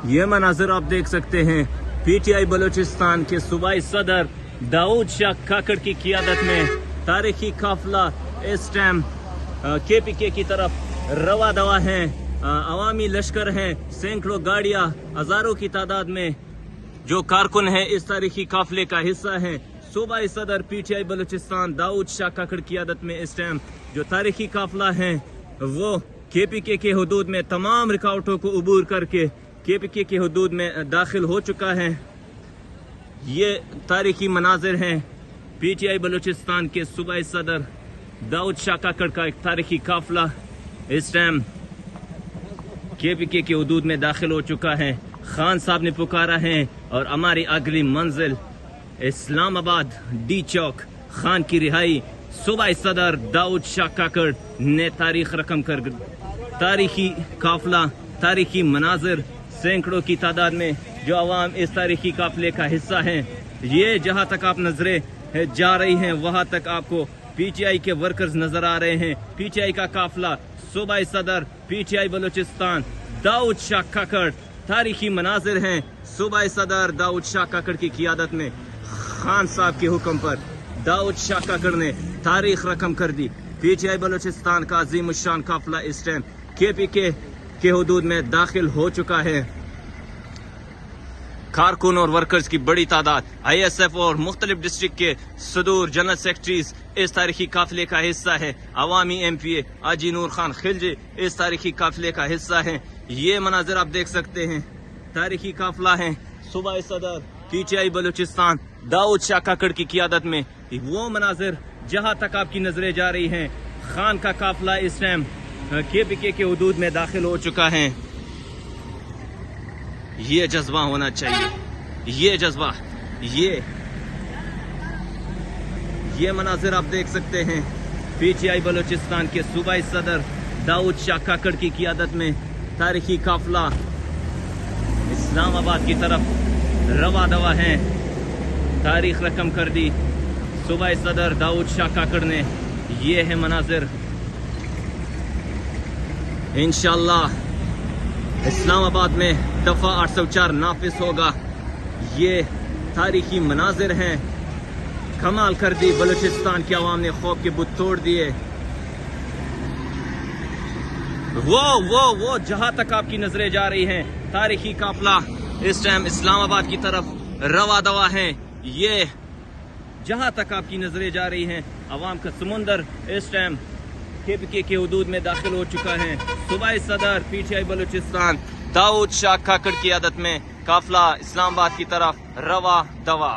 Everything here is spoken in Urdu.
یہ مناظر آپ دیکھ سکتے ہیں پی ٹی آئی بلوچستان کے صوبائی صدر داؤد شاہ کاکڑ کی قیادت میں تاریخی قافلہ اس ٹائم کے پی کے کی طرف رواں دوا ہیں. عوامی لشکر ہیں، سینکڑوں گاڑیاں، ہزاروں کی تعداد میں جو کارکن ہیں اس تاریخی قافلے کا حصہ ہیں. صوبائی صدر پی ٹی آئی بلوچستان داؤد شاہ کاکڑ قیادت میں اس ٹائم جو تاریخی قافلہ ہیں وہ کے پی کے حدود میں تمام رکاوٹوں کو عبور کر کے کے پی کے حدود میں داخل ہو چکا ہے. یہ تاریخی مناظر ہیں پی ٹی آئی بلوچستان کے صوبائی صدر داؤد شاہ کاکڑ کا ایک تاریخی قافلہ اس ٹائم کے پی کے حدود میں داخل ہو چکا ہے. خان صاحب نے پکارا ہے اور ہماری اگلی منزل اسلام آباد ڈی چوک. خان کی رہائی صوبائی صدر داؤد شاہ کاکڑ نے تاریخ رقم کر تاریخی قافلہ، تاریخی مناظر، سینکڑوں کی تعداد میں جو عوام اس تاریخی قافلے کا حصہ ہیں. یہ جہاں تک آپ نظریں جا رہی ہیں وہاں تک آپ کو پی ٹی آئی کے ورکرز نظر آ رہے ہیں. پی ٹی آئی کا قافلہ، صوبائی صدر پی ٹی آئی بلوچستان داؤد شاہ کاکڑ. تاریخی مناظر ہیں صوبائی صدر داؤد شاہ کاکڑ کی قیادت میں. خان صاحب کے حکم پر داؤد شاہ کاکڑ نے تاریخ رقم کر دی. پی ٹی آئی بلوچستان کا عظیم الشان قافلہ اس ٹائم کے پی کے حدود میں داخل ہو چکا ہے. کارکن اور ورکرز کی بڑی تعداد، آئی ایس ایف اور مختلف ڈسٹرکٹ کے صدور، جنرل سیکرٹریز اس تاریخی قافلے کا حصہ ہے. عوامی ایم پی اے حاجی نور خان خلجی اس تاریخی قافلے کا حصہ ہیں. یہ مناظر آپ دیکھ سکتے ہیں تاریخی قافلہ ہیں صوبائی صدر پی ٹی آئی بلوچستان داؤد شاہ کاکڑ کی قیادت میں. وہ مناظر جہاں تک آپ کی نظریں جا رہی ہیں، خان کا قافلہ اس ٹائم کے پی کے حدود میں داخل ہو چکا ہے. یہ جذبہ ہونا چاہیے، یہ جذبہ، یہ مناظر آپ دیکھ سکتے ہیں پی ٹی آئی بلوچستان کے صوبائی صدر داؤد شاہ کاکڑ کی قیادت میں تاریخی قافلہ اسلام آباد کی طرف رواں دوا ہیں. تاریخ رقم کر دی صوبائی صدر داؤد شاہ کاکڑ نے. یہ ہے مناظر. انشاءاللہ اسلام آباد میں دفعہ 804 نافذ ہوگا. یہ تاریخی مناظر ہیں. کمال کر دی بلوچستان کی عوام نے، خوف کے بت توڑ دیے. وہ جہاں تک آپ کی نظریں جا رہی ہیں تاریخی قافلہ اس ٹائم اسلام آباد کی طرف رواں دوا ہیں. یہ جہاں تک آپ کی نظریں جا رہی ہیں عوام کا سمندر اس ٹائم کے پی کے حدود میں داخل ہو چکا ہے. صوبائی صدر پی ٹی آئی بلوچستان داؤد شاہ کاکڑ کی قیادت میں قافلہ اسلام آباد کی طرف رواں دوا.